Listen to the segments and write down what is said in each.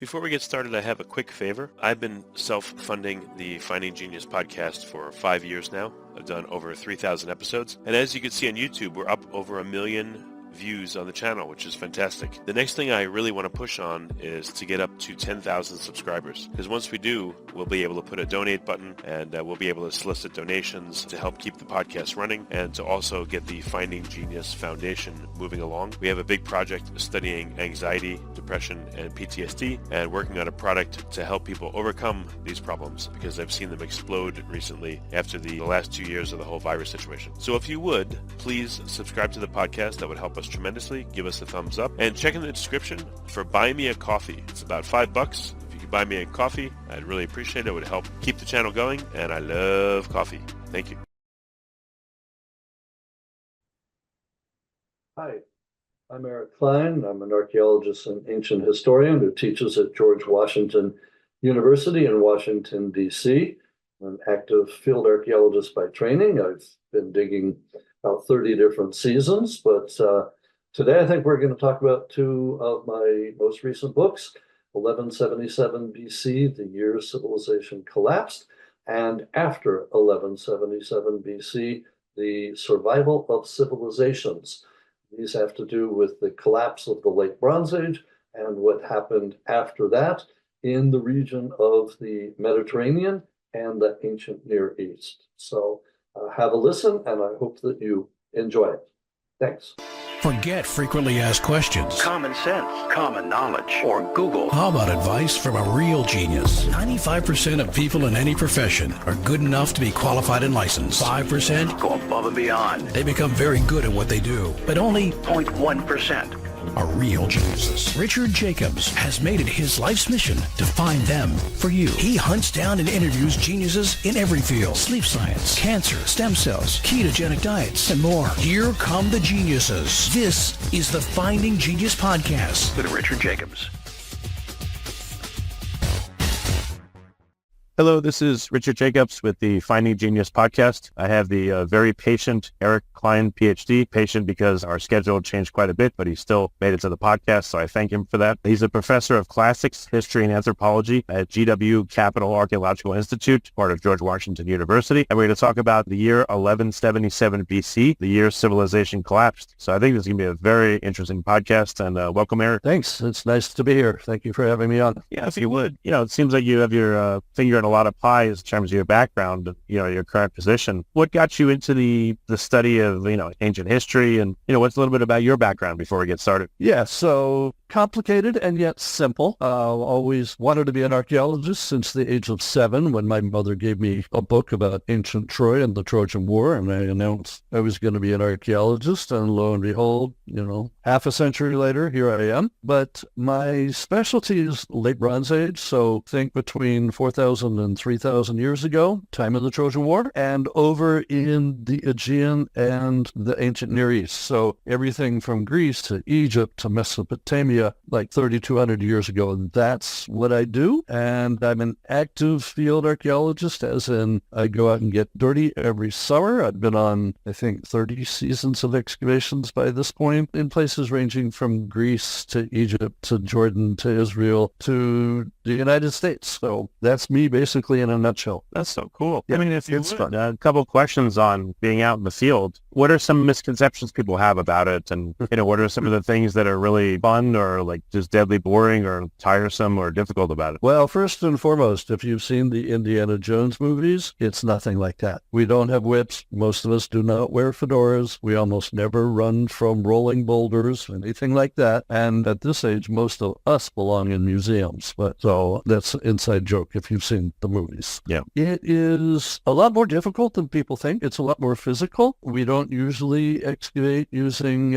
Before we get started, I have a quick favor. I've been self-funding the Finding Genius podcast for 5 years now. I've done over 3,000 episodes. And as you can see on YouTube, we're up over 1 million views on the channel, which is fantastic. The next thing I really want to push on is to get up to 10,000 subscribers, because once we do, we'll be able to put a donate button, and we'll be able to solicit donations to help keep the podcast running and to also get the Finding Genius Foundation moving along. We have a big project studying anxiety, depression, and PTSD, and working on a product to help people overcome these problems, because I've seen them explode recently after the last 2 years of the whole virus situation. So if you would, please subscribe to the podcast. That would help us tremendously. Give us a thumbs up, and check in the description for Buy Me a Coffee. It's about $5. If you could buy me a coffee, I'd really appreciate it. It would help keep the channel going, and I love coffee. Thank you. Hi, I'm Eric Klein. I'm an archaeologist and ancient historian who teaches at George Washington University in Washington, D.C. I'm an active field archaeologist by training. I've been digging about 30 different seasons, but today I think we're going to talk about two of my most recent books, 1177 BC, the year civilization collapsed, and after 1177 BC, the survival of civilizations. These have to do with the collapse of the late Bronze Age and what happened after that in the region of the Mediterranean and the ancient Near East. So have a listen, and I hope that you enjoy it. Thanks. Forget frequently asked questions, common sense, common knowledge, or Google. How about advice from a real genius? 95% of people in any profession are good enough to be qualified and licensed. 5% go above and beyond. They become very good at what they do, but only 0.1% are real geniuses. Richard Jacobs has made it his life's mission to find them for you. He hunts down and interviews geniuses in every field: sleep science, cancer, stem cells, ketogenic diets, and more. Here come the geniuses. This is the Finding Genius Podcast with Richard Jacobs. Hello, this is Richard Jacobs with the Finding Genius podcast. I have the very patient Eric Klein, PhD, patient because our schedule changed quite a bit, but he still made it to the podcast, so I thank him for that. He's a professor of classics, history, and anthropology at GW Capital Archaeological Institute, part of George Washington University, and we're going to talk about the year 1177 BC, the year civilization collapsed. So I think this is going to be a very interesting podcast, and welcome, Eric. Thanks. It's nice to be here. Thank you for having me on. Yeah, if you would. It seems like you have your finger in a lot of pies in terms of your background and, your current position. What got you into the study of, ancient history, and, what's a little bit about your background before we get started? Yeah, so complicated and yet simple. Always wanted to be an archaeologist since the age of 7, when my mother gave me a book about ancient Troy and the Trojan War, and I announced I was going to be an archaeologist, and lo and behold, half a century later, here I am. But my specialty is late Bronze Age, so think between 4,000 and 3,000 years ago, time of the Trojan War, and over in the Aegean and the ancient Near East. So everything from Greece to Egypt to Mesopotamia, like 3,200 years ago. That's what I do. And I'm an active field archaeologist, as in I go out and get dirty every summer. I've been on, I think, 30 seasons of excavations by this point, in places ranging from Greece to Egypt to Jordan to Israel to the United States. So that's me basically in a nutshell. That's so cool. Yeah, I mean, if you it's would, fun. a couple questions on being out in the field. What are some misconceptions people have about it? And, what are some of the things that are really fun or like just deadly boring or tiresome or difficult about it? Well, first and foremost, if you've seen the Indiana Jones movies, it's nothing like that. We don't have whips. Most of us do not wear fedoras. We almost never run from rolling boulders, anything like that. And at this age, most of us belong in museums. But so that's an inside joke if you've seen the movies. Yeah. It is a lot more difficult than people think. It's a lot more physical. We don't usually excavate using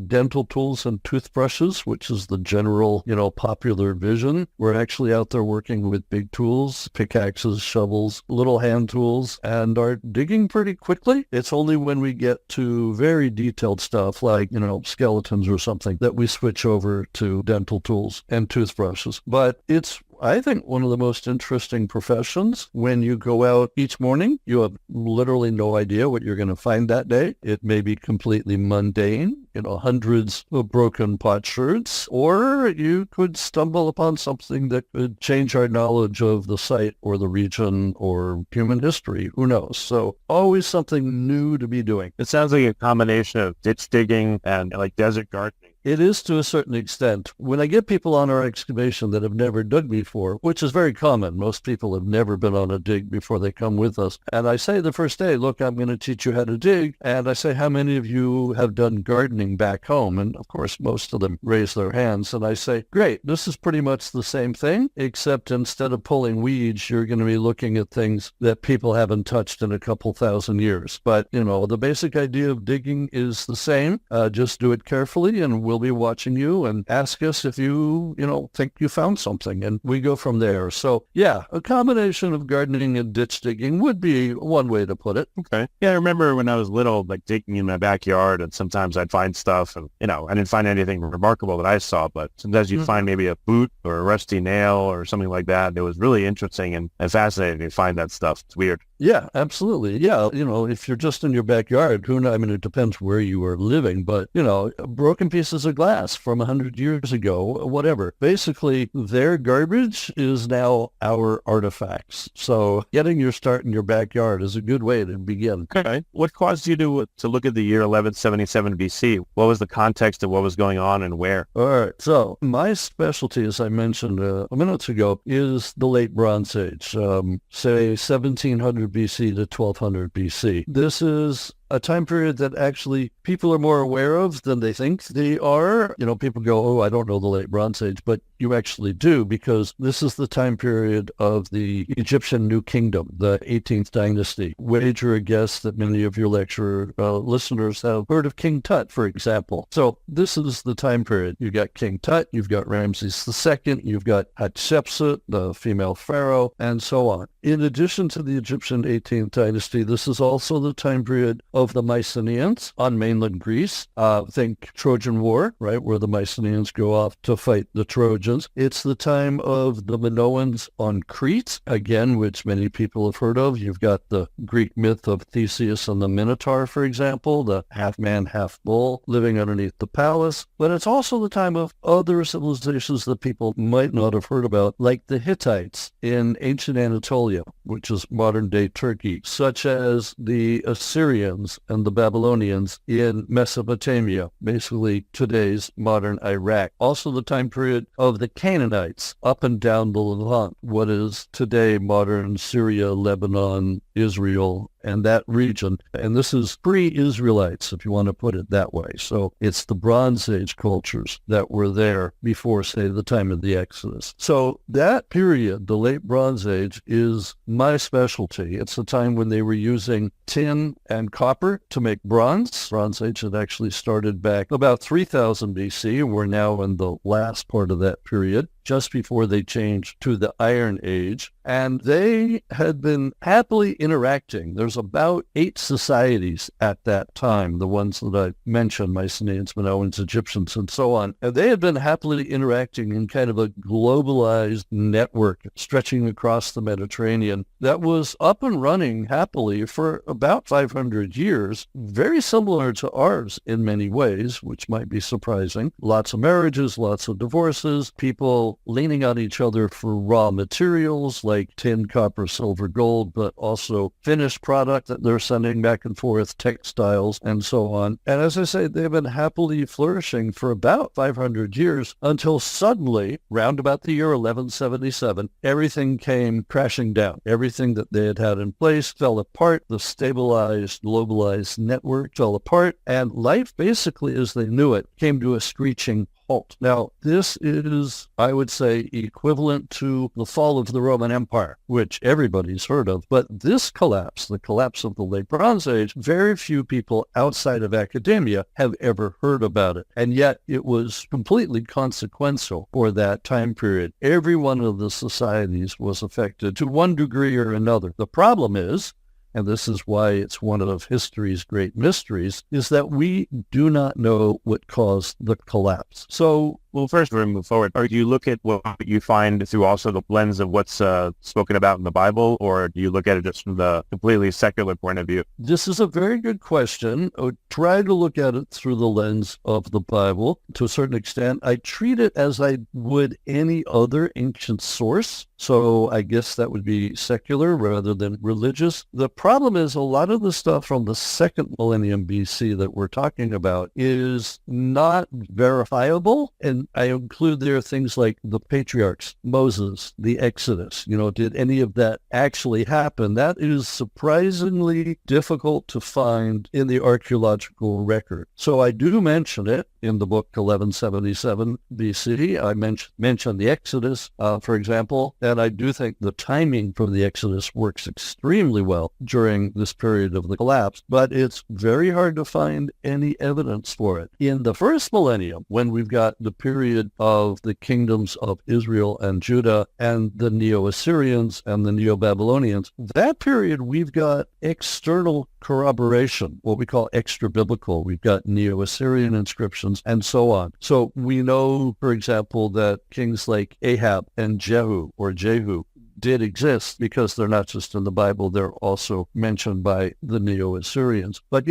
dental tools and toothbrushes, which is the general, popular vision. We're actually out there working with big tools, pickaxes, shovels, little hand tools, and are digging pretty quickly. It's only when we get to very detailed stuff like, skeletons or something that we switch over to dental tools and toothbrushes. But it's it's, I think, one of the most interesting professions. When you go out each morning, you have literally no idea what you're going to find that day. It may be completely mundane, hundreds of broken potsherds, or you could stumble upon something that could change our knowledge of the site or the region or human history. Who knows? So always something new to be doing. It sounds like a combination of ditch digging and like desert gardening. It is to a certain extent. When I get people on our excavation that have never dug before, which is very common, most people have never been on a dig before they come with us, and I say the first day, look, I'm going to teach you how to dig, and I say, how many of you have done gardening back home? And of course, most of them raise their hands, and I say, great, this is pretty much the same thing, except instead of pulling weeds, you're going to be looking at things that people haven't touched in a couple thousand years. But, the basic idea of digging is the same. Just do it carefully, and we'll be watching you, and ask us if you think you found something, and we go from there. So yeah, a combination of gardening and ditch digging would be one way to put it. Okay. Yeah, I remember when I was little, like digging in my backyard, and sometimes I'd find stuff, and I didn't find anything remarkable that I saw, but sometimes you'd find maybe a boot or a rusty nail or something like that. It was really interesting and fascinating to find that stuff. It's weird. Yeah, absolutely. Yeah, if you're just in your backyard, who knows? I mean, it depends where you are living, but, broken pieces of glass from 100 years ago, whatever. Basically, their garbage is now our artifacts. So getting your start in your backyard is a good way to begin. Okay. What caused you to look at the year 1177 BC? What was the context of what was going on and where? All right. So my specialty, as I mentioned a minute ago, is the late Bronze Age, say 1700 BC to 1200 BC. This is a time period that actually people are more aware of than they think they are. People go, oh, I don't know the late Bronze Age, but you actually do, because this is the time period of the Egyptian New Kingdom, the 18th dynasty. Wager a guess that many of your lecture listeners have heard of King Tut, for example. So this is the time period. You've got King Tut, you've got Ramses II, you've got Hatshepsut, the female pharaoh, and so on. In addition to the Egyptian 18th dynasty, this is also the time period of the Mycenaeans on mainland Greece. Think Trojan War, right, where the Mycenaeans go off to fight the Trojans. It's the time of the Minoans on Crete, again, which many people have heard of. You've got the Greek myth of Theseus and the Minotaur, for example, the half-man, half-bull living underneath the palace. But it's also the time of other civilizations that people might not have heard about, like the Hittites in ancient Anatolia, which is modern-day Turkey, such as the Assyrians and the Babylonians in Mesopotamia, basically today's modern Iraq. Also the time period of the Canaanites up and down the Levant, what is today modern Syria, Lebanon, Israel, and that region. And this is pre-Israelites, if you want to put it that way. So it's the Bronze Age cultures that were there before, say, the time of the Exodus. So that period, the late Bronze Age, is my specialty. It's the time when they were using tin and copper to make bronze. Bronze Age had actually started back about 3000 BC. We're now in the last part of that period, just before they changed to the Iron Age. And they had been happily interacting. There's about 8 societies at that time, the ones that I mentioned, Mycenaeans, Minoans, Egyptians, and so on. And they had been happily interacting in kind of a globalized network stretching across the Mediterranean that was up and running happily for about 500 years, very similar to ours in many ways, which might be surprising. Lots of marriages, lots of divorces, people leaning on each other for raw materials like tin, copper, silver, gold, but also finished product that they're sending back and forth, textiles, and so on. And as I say, they've been happily flourishing for about 500 years until suddenly, round about the year 1177, everything came crashing down. Everything that they had had in place fell apart. The stabilized, globalized network fell apart, and life, basically as they knew it, came to a screeching halt. Now, this is, I would say, equivalent to the fall of the Roman Empire, which everybody's heard of. But this collapse, the collapse of the late Bronze Age, very few people outside of academia have ever heard about it. And yet it was completely consequential for that time period. Every one of the societies was affected to one degree or another. The problem is, and this is why it's one of history's great mysteries, is that we do not know what caused the collapse. So Well, first, we're going to move forward. Or do you look at what you find through also the lens of what's spoken about in the Bible, or do you look at it just from the completely secular point of view? This is a very good question. I would try to look at it through the lens of the Bible to a certain extent. I treat it as I would any other ancient source. So I guess that would be secular rather than religious. The problem is a lot of the stuff from the second millennium BC that we're talking about is not verifiable. And I include there things like the patriarchs, Moses, the Exodus. Did any of that actually happen? That is surprisingly difficult to find in the archaeological record. So I do mention it in the book 1177 BC. I mention the Exodus, for example, and I do think the timing for the Exodus works extremely well during this period of the collapse, but it's very hard to find any evidence for it. In the first millennium, when we've got the period of the kingdoms of Israel and Judah and the Neo-Assyrians and the Neo-Babylonians, that period we've got external corroboration, what we call extra-biblical. We've got Neo-Assyrian inscriptions and so on. So we know, for example, that kings like Ahab and Jehu did exist because they're not just in the Bible, they're also mentioned by the Neo-Assyrians. But,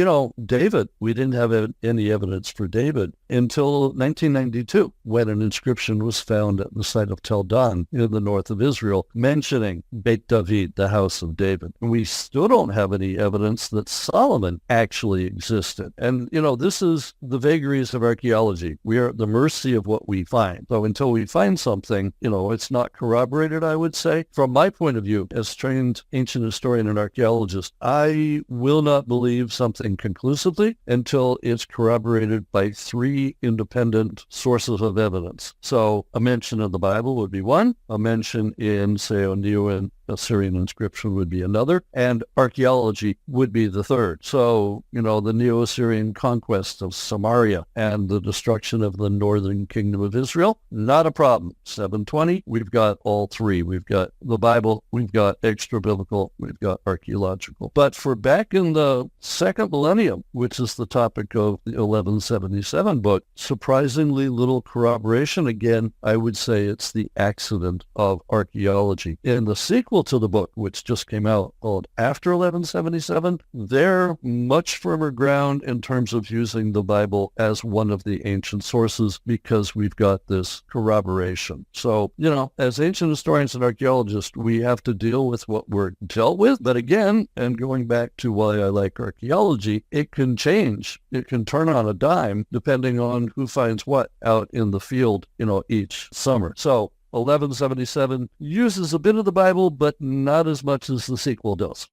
David, we didn't have any evidence for David until 1992, when an inscription was found at the site of Tel Dan in the north of Israel, mentioning Beit David, the house of David. And we still don't have any evidence that Solomon actually existed. And, this is the vagaries of archaeology. We are at the mercy of what we find. So until we find something, it's not corroborated, I would say. From my point of view, as trained ancient historian and archaeologist, I will not believe something conclusively until it's corroborated by 3 independent sources of evidence. So a mention of the Bible would be one, a mention in, say, a Neo-Assyrian inscription would be another, and archaeology would be the third. So, the Neo-Assyrian conquest of Samaria and the destruction of the northern kingdom of Israel, not a problem. 720, we've got all 3. We've got the Bible, we've got extra-biblical, we've got archaeological. But for back in the second millennium, which is the topic of the 1177 book, surprisingly little corroboration. Again, I would say it's the accident of archaeology. In the sequel to the book, which just came out, called After 1177, they're much firmer ground in terms of using the Bible as one of the ancient sources because we've got this corroboration. So, as ancient historians and archaeologists, we have to deal with what we're dealt with. But again, and going back to why I like archaeology, it can change. It can turn on a dime depending on who finds what out in the field, each summer. So 1177 uses a bit of the Bible, but not as much as the sequel does.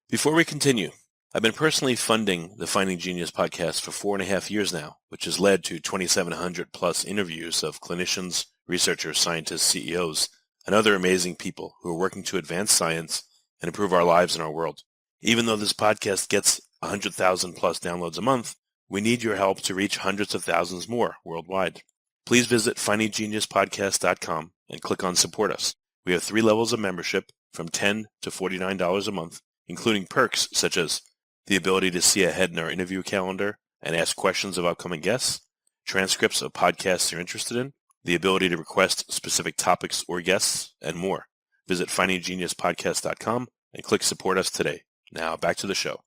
Before we continue, I've been personally funding the Finding Genius podcast for 4.5 years now, which has led to 2,700 plus interviews of clinicians, researchers, scientists, CEOs, and other amazing people who are working to advance science and improve our lives and our world. Even though this podcast gets 100,000 plus downloads a month, we need your help to reach hundreds of thousands more worldwide. Please visit findinggeniuspodcast.com and click on Support Us. We have 3 levels of membership from $10 to $49 a month, including perks such as the ability to see ahead in our interview calendar and ask questions of upcoming guests, transcripts of podcasts you're interested in, the ability to request specific topics or guests, and more. Visit findinggeniuspodcast.com and click Support Us today. Now back to the show.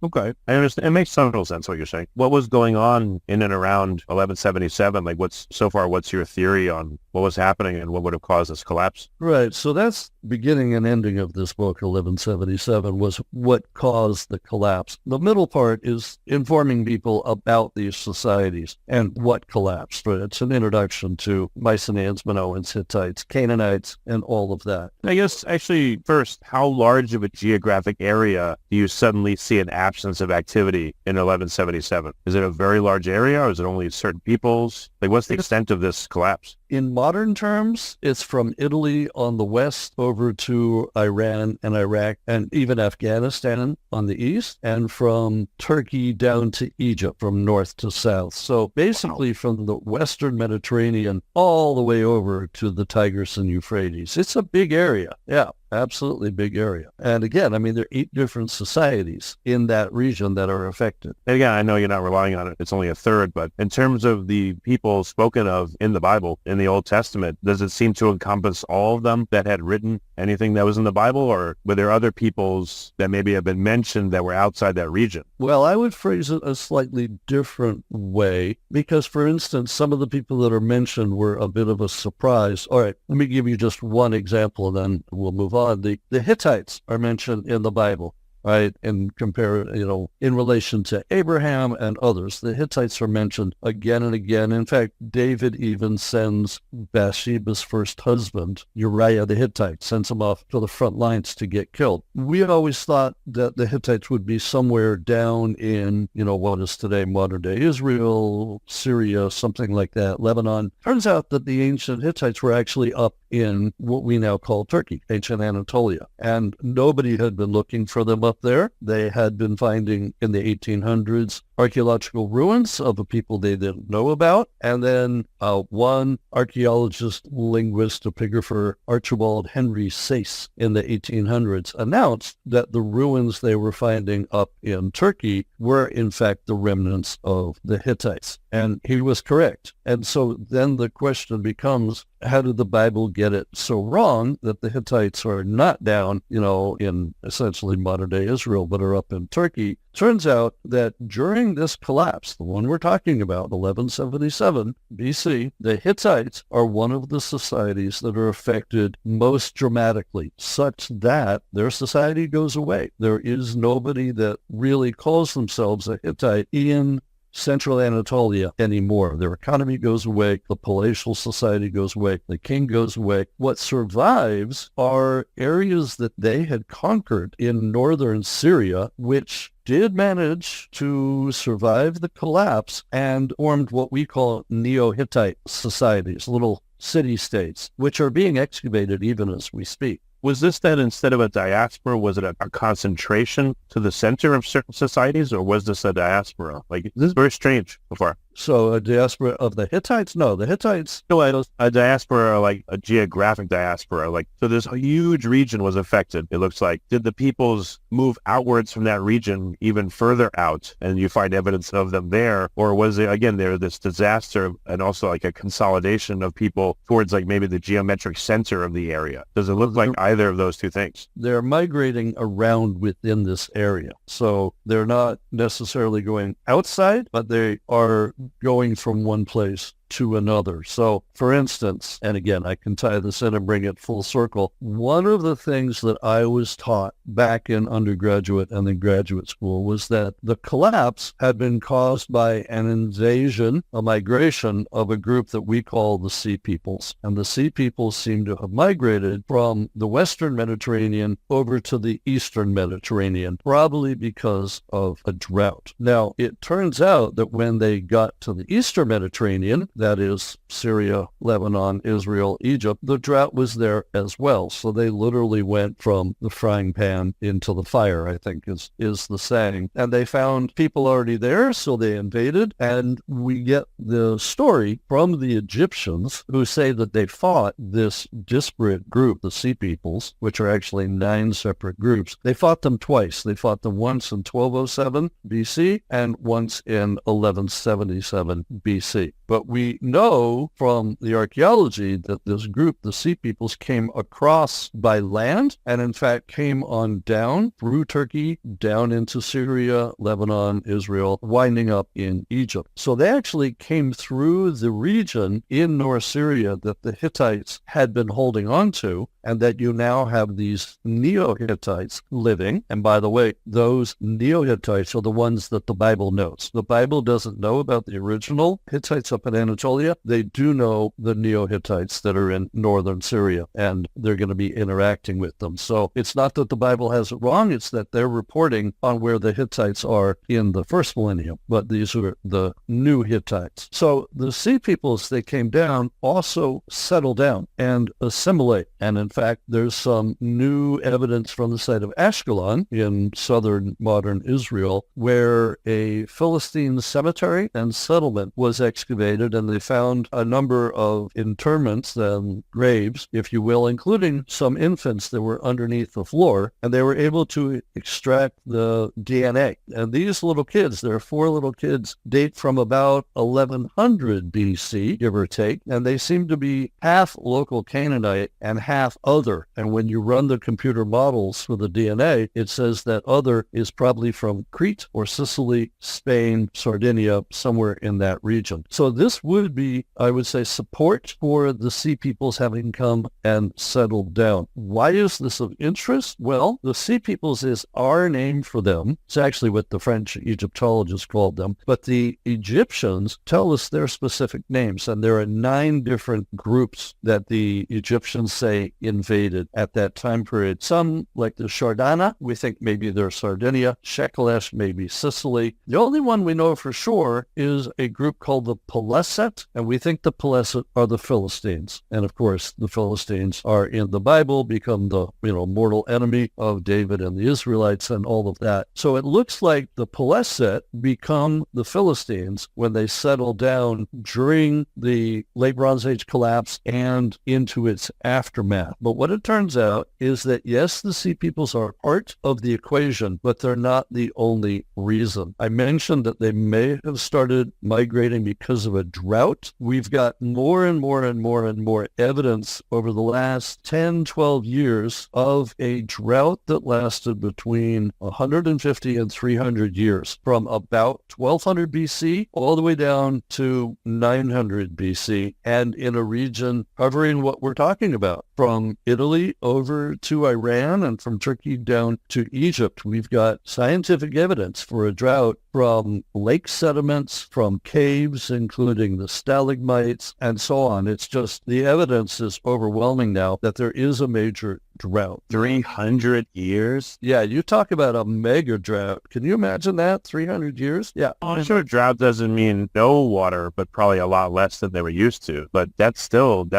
Okay. I understand. It makes total sense what you're saying. What was going on in and around 1177? What's your theory on what was happening and what would have caused this collapse? Right. So that's beginning and ending of this book, 1177, was what caused the collapse. The middle part is informing people about these societies and what collapsed. Right? It's an introduction to Mycenaeans, Minoans, Hittites, Canaanites, and all of that. I guess actually first, how large of a geographic area do you suddenly see an absence of activity in 1177? Is it a very large area or is it only certain peoples? What's the extent of this collapse? In modern terms, it's from Italy on the west over to Iran and Iraq and even Afghanistan on the east, and from Turkey down to Egypt from north to south. So basically from the western Mediterranean all the way over to the Tigris and Euphrates. It's a big area. Yeah. Absolutely big area. And again, I mean, there are 8 different societies in that region that are affected. And again, I know you're not relying on it. It's only a third, but in terms of the people spoken of in the Bible, in the Old Testament, does it seem to encompass all of them that had written anything that was in the Bible, or were there other peoples that maybe have been mentioned that were outside that region? Well, I would phrase it a slightly different way because, for instance, some of the people that are mentioned were a bit of a surprise. All right, let me give you just one example and then we'll move on. The Hittites are mentioned in the Bible, right? And in relation to Abraham and others, the Hittites are mentioned again and again. In fact, David even sends Bathsheba's first husband, Uriah the Hittite, sends him off to the front lines to get killed. We had always thought that the Hittites would be somewhere down in, what is today modern day Israel, Syria, something like that, Lebanon. Turns out that the ancient Hittites were actually up in what we now call Turkey, ancient Anatolia. And nobody had been looking for them up there. They had been finding in the 1800s archaeological ruins of a people they didn't know about. And then one archaeologist, linguist, epigrapher, Archibald Henry Sayce in the 1800s announced that the ruins they were finding up in Turkey were in fact the remnants of the Hittites. And he was correct. And so then the question becomes, how did the Bible get it so wrong that the Hittites are not down, in essentially modern day Israel, but are up in Turkey? Turns out that during this collapse, the one we're talking about, 1177 BC, the Hittites are one of the societies that are affected most dramatically, such that their society goes away. There is nobody that really calls themselves a Hittite in Central Anatolia anymore. Their economy goes away, the palatial society goes away, the king goes away. What survives are areas that they had conquered in northern Syria, which did manage to survive the collapse and formed what we call Neo-Hittite societies, little city-states, which are being excavated even as we speak. Was this then, instead of a diaspora, was it a concentration to the center of certain societies, or was this a diaspora? This is very strange so far. So a diaspora of the Hittites? No, the Hittites... No, a diaspora, like a geographic diaspora. So this huge region was affected, it looks like. Did the peoples move outwards from that region even further out, and you find evidence of them there? Or was it, again, there this disaster and also like a consolidation of people towards maybe the geometric center of the area? Does it look like either of those two things? They're migrating around within this area. So they're not necessarily going outside, but they are going from one place to another. So, for instance, and again, I can tie this in and bring it full circle, one of the things that I was taught back in undergraduate and then graduate school was that the collapse had been caused by an invasion, a migration of a group that we call the Sea Peoples. And the Sea Peoples seem to have migrated from the Western Mediterranean over to the Eastern Mediterranean, probably because of a drought. Now, it turns out that when they got to the Eastern Mediterranean, that is Syria, Lebanon, Israel, Egypt, the drought was there as well. So they literally went from the frying pan into the fire, I think is the saying. And they found people already there, so they invaded. And we get the story from the Egyptians who say that they fought this disparate group, the Sea Peoples, which are actually 9 separate groups. They fought them twice. They fought them once in 1207 BC and once in 1177 BC. But we know from the archaeology that this group, the Sea Peoples, came across by land and in fact came on down through Turkey, down into Syria, Lebanon, Israel, winding up in Egypt. So they actually came through the region in North Syria that the Hittites had been holding on to, and that you now have these Neo-Hittites living. And by the way, those Neo-Hittites are the ones that the Bible knows. The Bible doesn't know about the original Hittites up in Anatolia Anatolia, they do know the Neo-Hittites that are in northern Syria, and they're going to be interacting with them. So it's not that the Bible has it wrong, it's that they're reporting on where the Hittites are in the first millennium, but these are the new Hittites. So the Sea Peoples, they came down, also settle down and assimilate. And in fact, there's some new evidence from the site of Ashkelon in southern modern Israel, where a Philistine cemetery and settlement was excavated, and they found a number of interments and graves, if you will, including some infants that were underneath the floor, and they were able to extract the DNA. And these little kids, there are 4 little kids, date from about 1100 BC, give or take, and they seem to be half local Canaanite and half other. And when you run the computer models for the DNA, it says that other is probably from Crete or Sicily, Spain, Sardinia, somewhere in that region. So this would be, I would say, support for the Sea Peoples having come and settled down. Why is this of interest? Well, the Sea Peoples is our name for them. It's actually what the French Egyptologists called them. But the Egyptians tell us their specific names, and there are 9 different groups that the Egyptians say invaded at that time period. Some, like the Shardana, we think maybe they're Sardinia. Shekelesh, maybe Sicily. The only one we know for sure is a group called the Peleset, and we think the Peleset are the Philistines. And of course, the Philistines are in the Bible, become the mortal enemy of David and the Israelites and all of that. So it looks like the Peleset become the Philistines when they settle down during the late Bronze Age collapse and into its aftermath. But what it turns out is that, yes, the Sea Peoples are part of the equation, but they're not the only reason. I mentioned that they may have started migrating because of a drought. We've got more and more and more and more evidence over the last 10, 12 years of a drought that lasted between 150 and 300 years, from about 1200 BC all the way down to 900 BC, and in a region covering what we're talking about, from Italy over to Iran and from Turkey down to Egypt. We've got scientific evidence for a drought from lake sediments, from caves, including the stalagmites, and so on. It's just, the evidence is overwhelming now that there is a major drought. 300 years? Yeah, you talk about a mega drought. Can you imagine that? 300 years? Yeah. I'm sure drought doesn't mean no water, but probably a lot less than they were used to. But that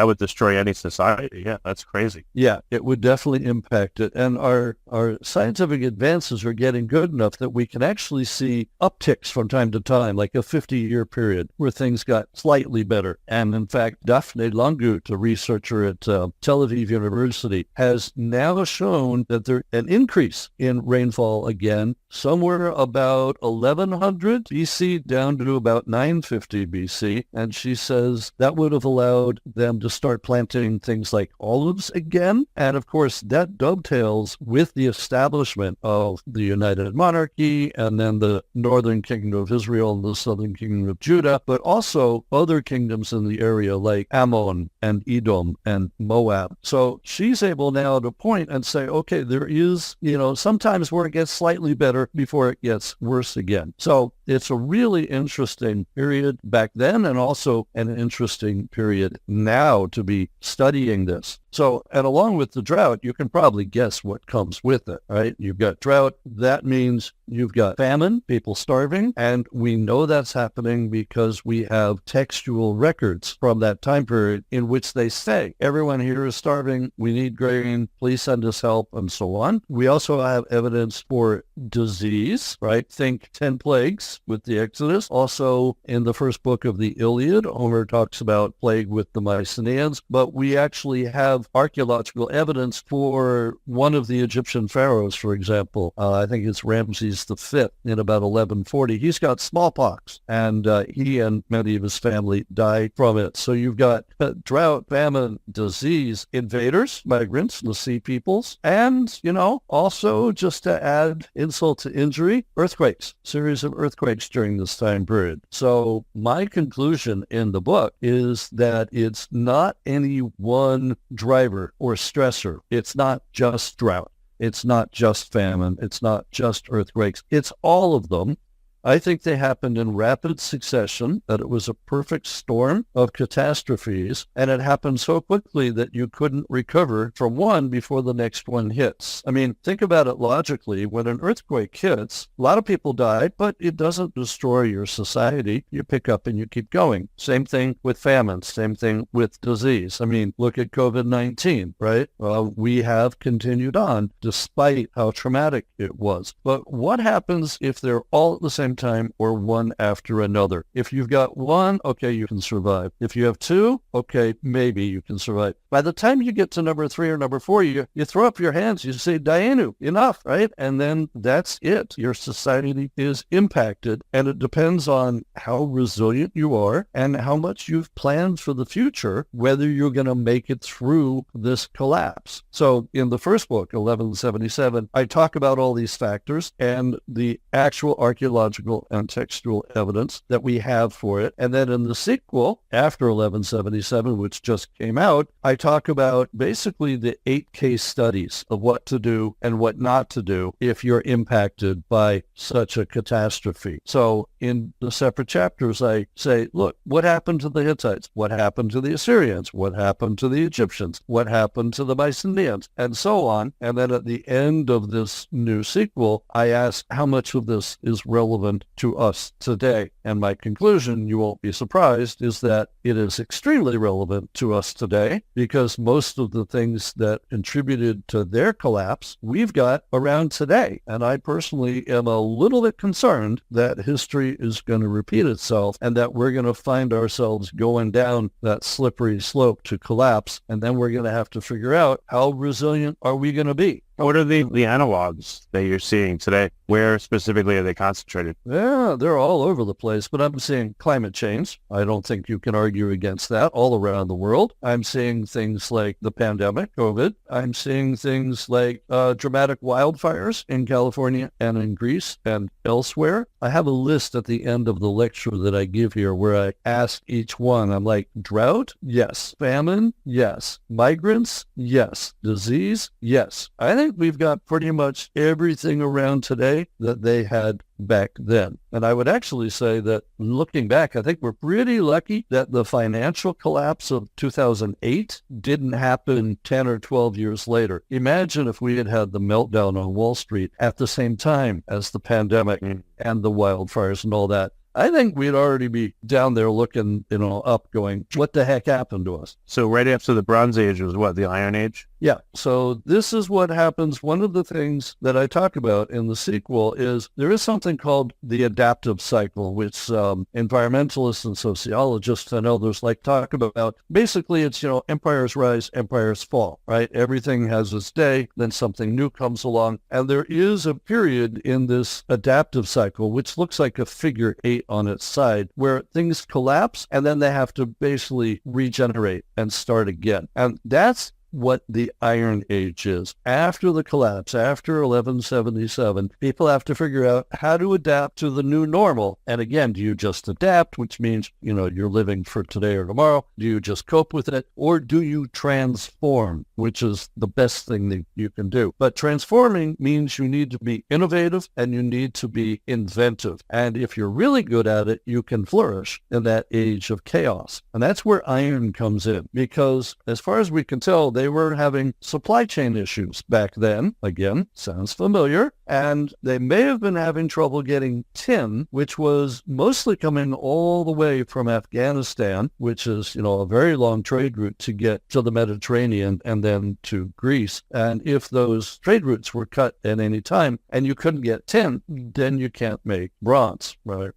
would destroy any society. Yeah, that's crazy. Yeah, it would definitely impact it. And our scientific advances are getting good enough that we can actually see upticks from time to time, like a 50-year period where things got slightly better. And in fact, Daphne Langut, a researcher at Tel Aviv University, has now shown that there's an increase in rainfall again, somewhere about 1100 BC down to about 950 BC. And she says that would have allowed them to start planting things like olives again. And of course, that dovetails with the establishment of the United Monarchy and then the Northern Kingdom of Israel and the Southern Kingdom of Judah, but also other kingdoms in the area like Ammon and Edom and Moab. So she's able now to point and say, okay, there is, sometimes where it gets slightly better before it gets worse again. So it's a really interesting period back then and also an interesting period now to be studying this. So, and along with the drought, you can probably guess what comes with it, right? You've got drought. That means you've got famine, people starving, and we know that's happening because we have textual records from that time period in which they say, everyone here is starving, we need grain, please send us help, and so on. We also have evidence for disease, right? Think 10 plagues with the Exodus. Also, in the first book of the Iliad, Homer talks about plague with the Mycenaeans, but we actually have archaeological evidence for one of the Egyptian pharaohs, for example. I think it's Ramses V in about 1140. He's got smallpox, and he and many of his family died from it. So you've got drought, famine, disease, invaders, migrants, the Sea Peoples, and, also just to add insult to injury, earthquakes, series of earthquakes during this time period. So my conclusion in the book is that it's not any one driver or stressor. It's not just drought. It's not just famine. It's not just earthquakes. It's all of them. I think they happened in rapid succession, that it was a perfect storm of catastrophes, and it happened so quickly that you couldn't recover from one before the next one hits. I mean, think about it logically. When an earthquake hits, a lot of people die, but it doesn't destroy your society. You pick up and you keep going. Same thing with famine, same thing with disease. I mean, look at COVID-19, right? We have continued on despite how traumatic it was. But what happens if they're all at the same time or one after another? If you've got one, okay, you can survive. If you have two, okay, maybe you can survive. By the time you get to number 3 or number 4, you throw up your hands, you say, Dainu, enough, right? And then that's it. Your society is impacted, and it depends on how resilient you are and how much you've planned for the future, whether you're going to make it through this collapse. So in the first book, 1177, I talk about all these factors and the actual archaeological and textual evidence that we have for it. And then in the sequel, after 1177, which just came out, I talk about basically the 8 case studies of what to do and what not to do if you're impacted by such a catastrophe. So in the separate chapters, I say, look, what happened to the Hittites? What happened to the Assyrians? What happened to the Egyptians? What happened to the Mycenaeans? And so on. And then at the end of this new sequel, I ask how much of this is relevant to us today. And my conclusion, you won't be surprised, is that it is extremely relevant to us today because most of the things that contributed to their collapse, we've got around today. And I personally am a little bit concerned that history is going to repeat itself and that we're going to find ourselves going down that slippery slope to collapse. And then we're going to have to figure out how resilient are we going to be. What are the analogs that you're seeing today? Where specifically are they concentrated? Yeah, they're all over the place, but I'm seeing climate change. I don't think you can argue against that all around the world. I'm seeing things like the pandemic, COVID. I'm seeing things like dramatic wildfires in California and in Greece and elsewhere. I have a list at the end of the lecture that I give here where I ask each one. I'm like, drought? Yes. Famine? Yes. Migrants? Yes. Disease? Yes. I think we've got pretty much everything around today that they had back then. And I would actually say that looking back, I think we're pretty lucky that the financial collapse of 2008 didn't happen 10 or 12 years later. Imagine if we had had the meltdown on Wall Street at the same time as the pandemic and the wildfires and all that. I think we'd already be down there looking, up going, what the heck happened to us? So right after the Bronze Age was what, the Iron Age? Yeah. So this is what happens. One of the things that I talk about in the sequel is there is something called the adaptive cycle, which environmentalists and sociologists and others like talk about. Basically, it's, empires rise, empires fall, right? Everything has its day, then something new comes along. And there is a period in this adaptive cycle, which looks like a figure 8 on its side, where things collapse and then they have to basically regenerate and start again. And that's what the Iron Age is. After the collapse, after 1177, people have to figure out how to adapt to the new normal. And again, do you just adapt, which means, you're living for today or tomorrow? Do you just cope with it? Or do you transform, which is the best thing that you can do? But transforming means you need to be innovative and you need to be inventive. And if you're really good at it, you can flourish in that age of chaos. And that's where iron comes in, because as far as we can tell, they were having supply chain issues back then. Again, sounds familiar. And they may have been having trouble getting tin, which was mostly coming all the way from Afghanistan, which is, a very long trade route to get to the Mediterranean and then to Greece. And if those trade routes were cut at any time and you couldn't get tin, then you can't make bronze, right?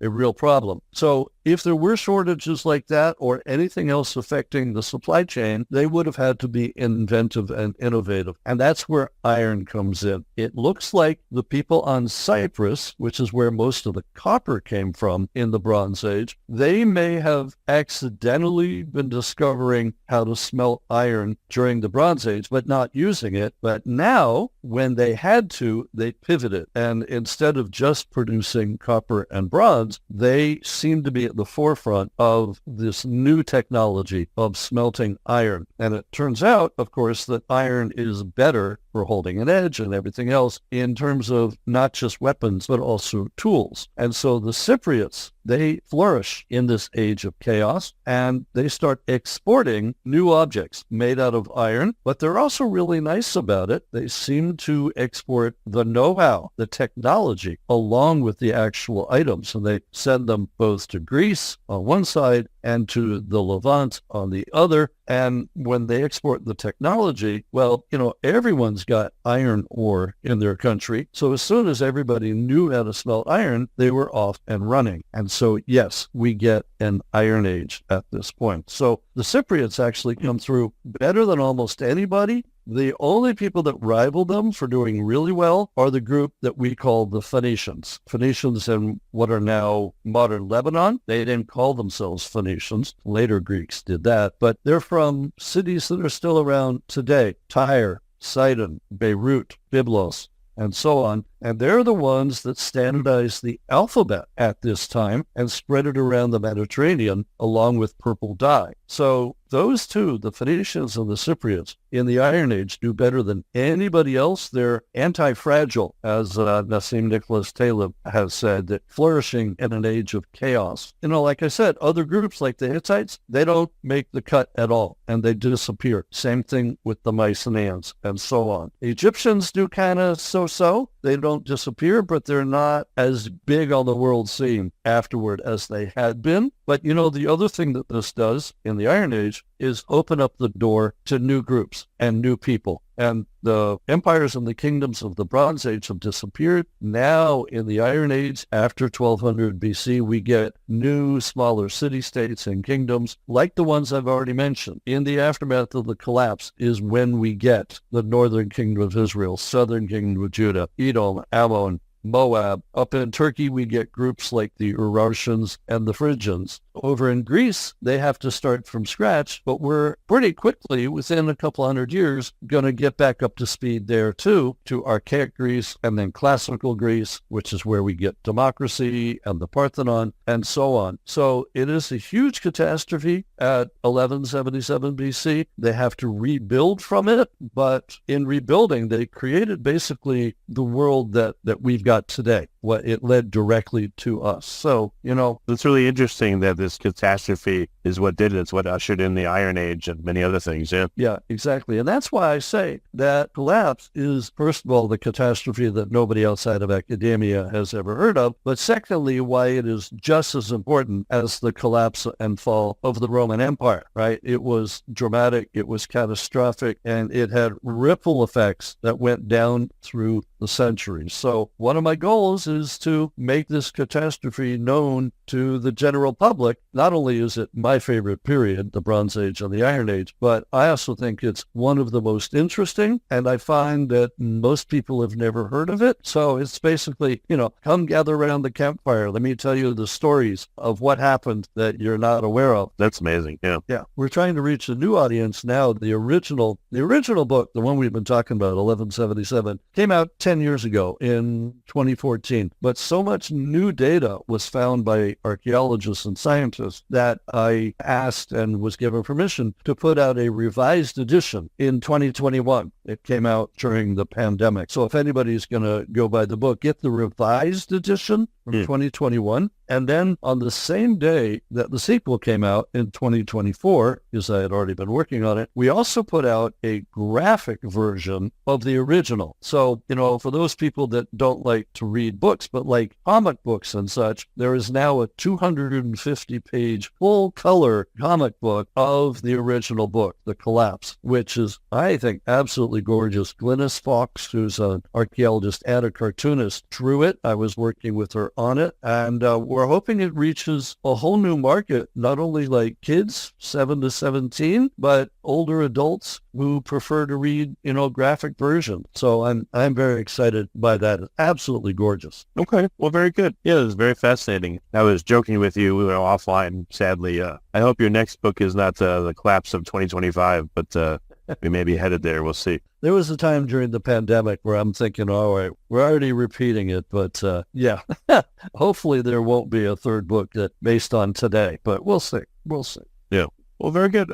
A real problem. So if there were shortages like that or anything else affecting the supply chain, they would have had to be inventive and innovative. And that's where iron comes in. It looks like the people on Cyprus, which is where most of the copper came from in the Bronze Age, they may have accidentally been discovering how to smelt iron during the Bronze Age, but not using it. But now, when they had to, they pivoted. And instead of just producing copper and bronze, they seem to be at the forefront of this new technology of smelting iron. And it turns out, of course, that iron is better for holding an edge and everything else in terms of not just weapons, but also tools. And so the Cypriots, they flourish in this age of chaos, and they start exporting new objects made out of iron, but they're also really nice about it. They seem to export the know-how, the technology, along with the actual items, and they send them both to Greece on one side and to the Levant on the other. And when they export the technology, well, everyone's got iron ore in their country. So as soon as everybody knew how to smelt iron, they were off and running. And so, yes, we get an Iron Age at this point. So the Cypriots actually come through better than almost anybody. The only people that rival them for doing really well are the group that we call the Phoenicians. Phoenicians in what are now modern Lebanon. They didn't call themselves Phoenicians. Later Greeks did that. But they're from cities that are still around today. Tyre, Sidon, Beirut, Byblos, and so on. And they're the ones that standardized the alphabet at this time and spread it around the Mediterranean along with purple dye. So those two, the Phoenicians and the Cypriots, in the Iron Age do better than anybody else. They're anti-fragile, as Nassim Nicholas Taleb has said, that flourishing in an age of chaos. Like I said, other groups like the Hittites, they don't make the cut at all, and they disappear. Same thing with the Mycenaeans and so on. Egyptians do kind of so-so. They don't disappear, but they're not as big on the world scene afterward as they had been. But, the other thing that this does in the Iron Age is open up the door to new groups and new people. And the empires and the kingdoms of the Bronze Age have disappeared. Now, in the Iron Age, after 1200 BC, we get new, smaller city-states and kingdoms like the ones I've already mentioned. In the aftermath of the collapse is when we get the northern kingdom of Israel, southern kingdom of Judah, Edom, Ammon, Moab. Up in Turkey, we get groups like the Urartians and the Phrygians. Over in Greece, they have to start from scratch, but we're pretty quickly, within a couple hundred years, going to get back up to speed there too, to archaic Greece and then classical Greece, which is where we get democracy and the Parthenon and so on. So it is a huge catastrophe at 1177 BC. They have to rebuild from it, but in rebuilding, they created basically the world that we've got today. What it led directly to us. So, it's really interesting that this catastrophe is what did it. It's what ushered in the Iron Age and many other things. Yeah. Yeah, exactly. And that's why I say that collapse is, first of all, the catastrophe that nobody outside of academia has ever heard of. But secondly, why it is just as important as the collapse and fall of the Roman Empire, right? It was dramatic, it was catastrophic, and it had ripple effects that went down through the centuries. So one of my goals is to make this catastrophe known to the general public. Not only is it my favorite period, the Bronze Age and the Iron Age, but I also think it's one of the most interesting, and I find that most people have never heard of it. So it's basically, come gather around the campfire. Let me tell you the stories of what happened that you're not aware of. That's amazing. Yeah. Yeah. We're trying to reach a new audience now. The original book, the one we've been talking about, 1177, came out 10 years ago in 2014. But so much new data was found by archaeologists and scientists that I asked and was given permission to put out a revised edition in 2021. It came out during the pandemic. So if anybody's going to go buy the book, get the revised edition from 2021. And then on the same day that the sequel came out in 2024, because I had already been working on it, we also put out a graphic version of the original. So, for those people that don't like to read books, but like comic books and such, there is now a 250-page full-color comic book of the original book, The Collapse, which is, I think, absolutely gorgeous. Glynis Fox, who's an archaeologist and a cartoonist, drew it. I was working with her on it, and we're hoping it reaches a whole new market, not only like kids, 7 to 17, but older adults who prefer to read, graphic version. So I'm very excited by that. It's absolutely gorgeous. Okay. Well, very good. Yeah, it was very fascinating. I was joking with you. We were offline, sadly. I hope your next book is not the collapse of 2025, but we may be headed there. We'll see. There was a time during the pandemic where I'm thinking, all right, we're already repeating it, but yeah, hopefully there won't be a third book that based on today, but we'll see. We'll see. Yeah. Well, very good.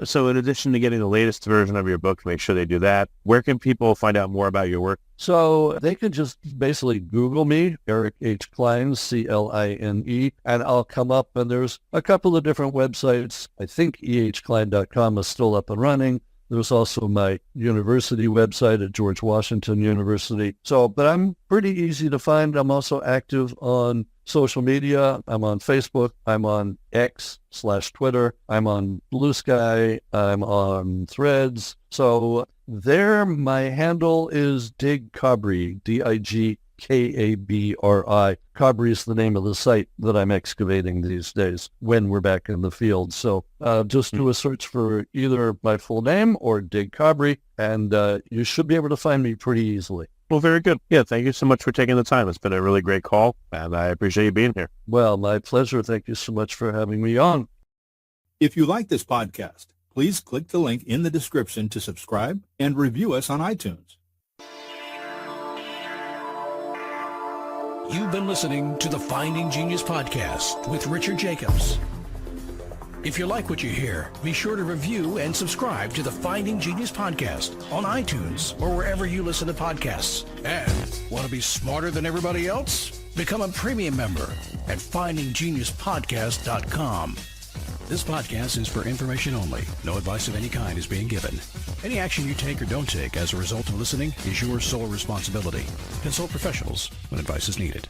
So in addition to getting the latest version of your book, make sure they do that. Where can people find out more about your work? So they can just basically Google me, Eric H. Klein, C-L-I-N-E, and I'll come up. And there's a couple of different websites. I think ehklein.com is still up and running. There's also my university website at George Washington University. But I'm pretty easy to find. I'm also active on social media. I'm on Facebook. I'm on X/Twitter. I'm on Blue Sky. I'm on Threads. So there, my handle is Dig Cabri, Digkabri. Cabri is the name of the site that I'm excavating these days when we're back in the field. So just do a search for either my full name or Dig Cabri, and you should be able to find me pretty easily. Well, very good. Yeah, thank you so much for taking the time. It's been a really great call, and I appreciate you being here. Well, my pleasure. Thank you so much for having me on. If you like this podcast, please click the link in the description to subscribe and review us on iTunes. You've been listening to the Finding Genius podcast with Richard Jacobs. If you like what you hear, be sure to review and subscribe to the Finding Genius podcast on iTunes or wherever you listen to podcasts. And want to be smarter than everybody else? Become a premium member at findinggeniuspodcast.com. This podcast is for information only. No advice of any kind is being given. Any action you take or don't take as a result of listening is your sole responsibility. Consult professionals when advice is needed.